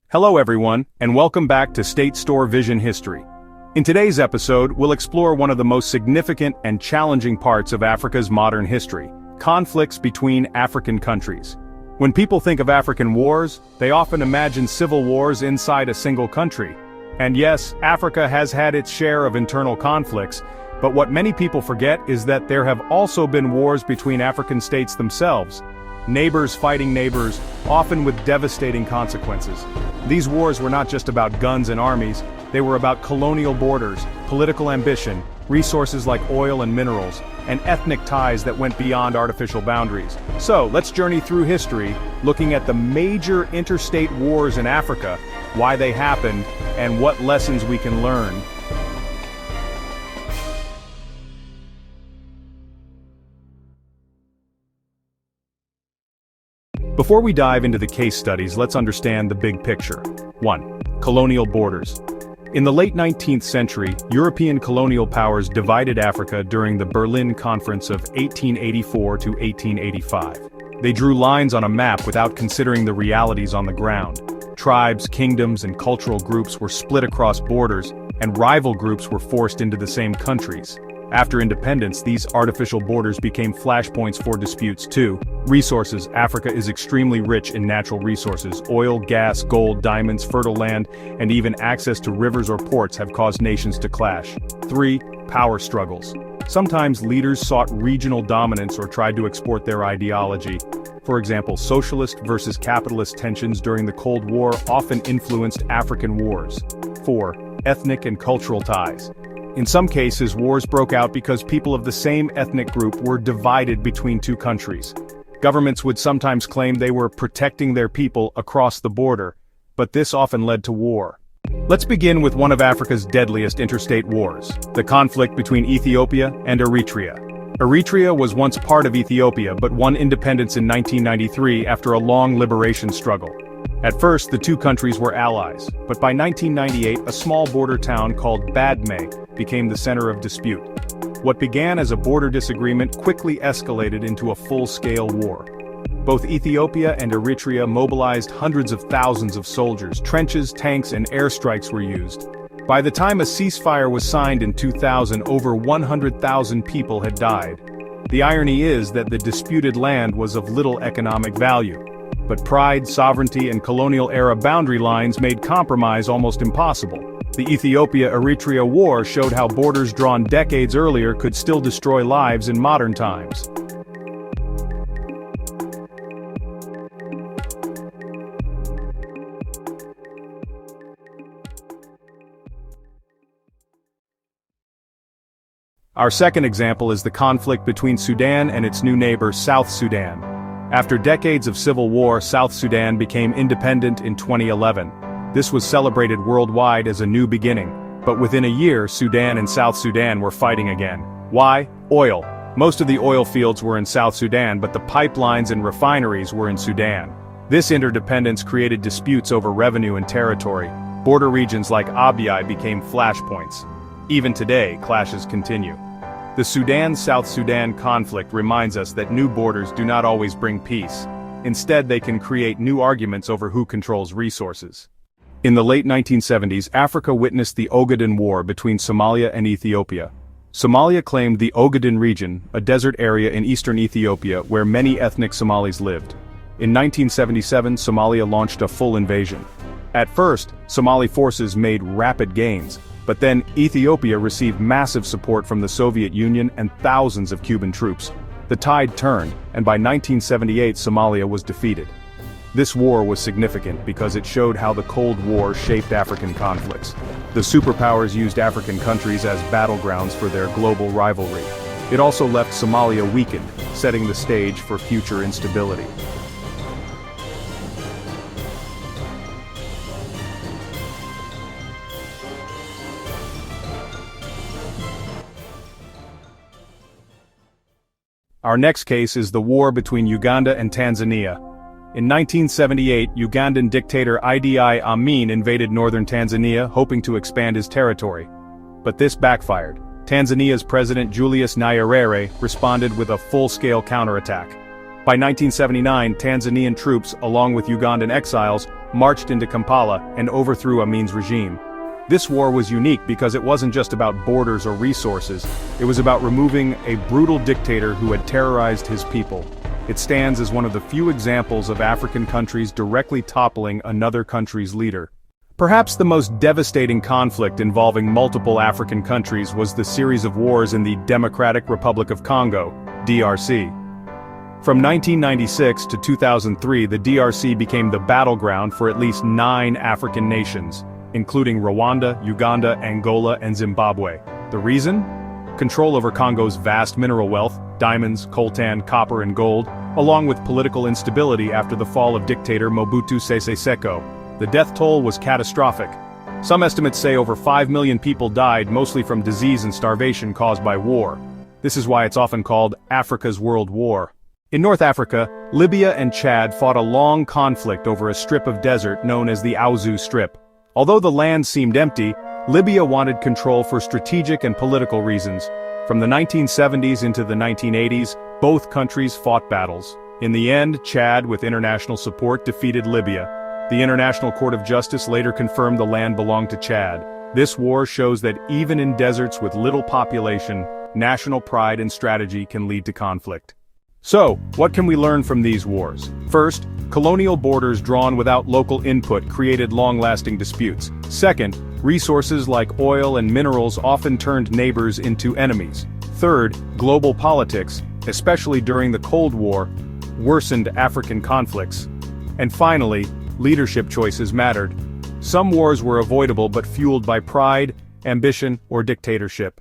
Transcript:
Hello everyone, and welcome back to State Store Vision History. In today's episode, we'll explore one of the most significant and challenging parts of Africa's modern history: conflicts between African countries. When people think of African wars, they often imagine civil wars inside a single country. And yes, Africa has had its share of internal conflicts, but what many people forget is that there have also been wars between African states themselves. Neighbors fighting neighbors, often with devastating consequences. These wars were not just about guns and armies, they were about colonial borders, political ambition, resources like oil and minerals, and ethnic ties that went beyond artificial boundaries. So, let's journey through history, looking at the major interstate wars in Africa, why they happened, and what lessons we can learn. Before we dive into the case studies, let's understand the big picture. 1. Colonial borders. In the late 19th century, European colonial powers divided Africa during the Berlin Conference of 1884 to 1885. They drew lines on a map without considering the realities on the ground. Tribes, kingdoms, and cultural groups were split across borders, and rival groups were forced into the same countries. After independence, these artificial borders became flashpoints for disputes too. Resources. Africa is extremely rich in natural resources. Oil, gas, gold, diamonds, fertile land, and even access to rivers or ports have caused nations to clash. 3. Power struggles. Sometimes leaders sought regional dominance or tried to export their ideology. For example, socialist versus capitalist tensions during the Cold War often influenced African wars. 4. Ethnic and cultural ties. In some cases, wars broke out because people of the same ethnic group were divided between two countries. Governments would sometimes claim they were protecting their people across the border, but this often led to war. Let's begin with one of Africa's deadliest interstate wars, the conflict between Ethiopia and Eritrea. Eritrea was once part of Ethiopia but won independence in 1993 after a long liberation struggle. At first, the two countries were allies, but by 1998, a small border town called Badme became the center of dispute. What began as a border disagreement quickly escalated into a full-scale war. Both Ethiopia and Eritrea mobilized hundreds of thousands of soldiers. Trenches, tanks, and airstrikes were used. By the time a ceasefire was signed in 2000, over 100,000 people had died. The irony is that the disputed land was of little economic value. But pride, sovereignty, and colonial-era boundary lines made compromise almost impossible. The Ethiopia-Eritrea War showed how borders drawn decades earlier could still destroy lives in modern times. Our second example is the conflict between Sudan and its new neighbor, South Sudan. After decades of civil war, South Sudan became independent in 2011. This was celebrated worldwide as a new beginning, but within a year, Sudan and South Sudan were fighting again. Why? Oil. Most of the oil fields were in South Sudan, but the pipelines and refineries were in Sudan. This interdependence created disputes over revenue and territory. Border regions like Abyei became flashpoints. Even today, clashes continue. The Sudan-South Sudan conflict reminds us that new borders do not always bring peace. Instead, they can create new arguments over who controls resources. In the late 1970s, Africa witnessed the Ogaden War between Somalia and Ethiopia. Somalia claimed the Ogaden region, a desert area in eastern Ethiopia where many ethnic Somalis lived. In 1977, Somalia launched a full invasion. At first, Somali forces made rapid gains. But then, Ethiopia received massive support from the Soviet Union and thousands of Cuban troops. The tide turned, and by 1978 Somalia was defeated. This war was significant because it showed how the Cold War shaped African conflicts. The superpowers used African countries as battlegrounds for their global rivalry. It also left Somalia weakened, setting the stage for future instability. Our next case is the war between Uganda and Tanzania. In 1978, Ugandan dictator Idi Amin invaded northern Tanzania, hoping to expand his territory. But this backfired. Tanzania's President Julius Nyerere responded with a full-scale counterattack. By 1979, Tanzanian troops, along with Ugandan exiles, marched into Kampala and overthrew Amin's regime. This war was unique because it wasn't just about borders or resources, it was about removing a brutal dictator who had terrorized his people. It stands as one of the few examples of African countries directly toppling another country's leader. Perhaps the most devastating conflict involving multiple African countries was the series of wars in the Democratic Republic of Congo, DRC. From 1996 to 2003, the DRC became the battleground for at least 9 African nations, including Rwanda, Uganda, Angola, and Zimbabwe. The reason? Control over Congo's vast mineral wealth, diamonds, coltan, copper, and gold, along with political instability after the fall of dictator Mobutu Sese Seko. The death toll was catastrophic. Some estimates say over 5 million people died, mostly from disease and starvation caused by war. This is why it's often called Africa's World War. In North Africa, Libya and Chad fought a long conflict over a strip of desert known as the Aouzou Strip. Although the land seemed empty, Libya wanted control for strategic and political reasons. From the 1970s into the 1980s, both countries fought battles. In the end, Chad, with international support, defeated Libya. The International Court of Justice later confirmed the land belonged to Chad. This war shows that even in deserts with little population, national pride and strategy can lead to conflict. So, what can we learn from these wars? First, colonial borders drawn without local input created long-lasting disputes. Second, resources like oil and minerals often turned neighbors into enemies. Third, global politics, especially during the Cold War, worsened African conflicts. And finally, leadership choices mattered. Some wars were avoidable but fueled by pride, ambition, or dictatorship.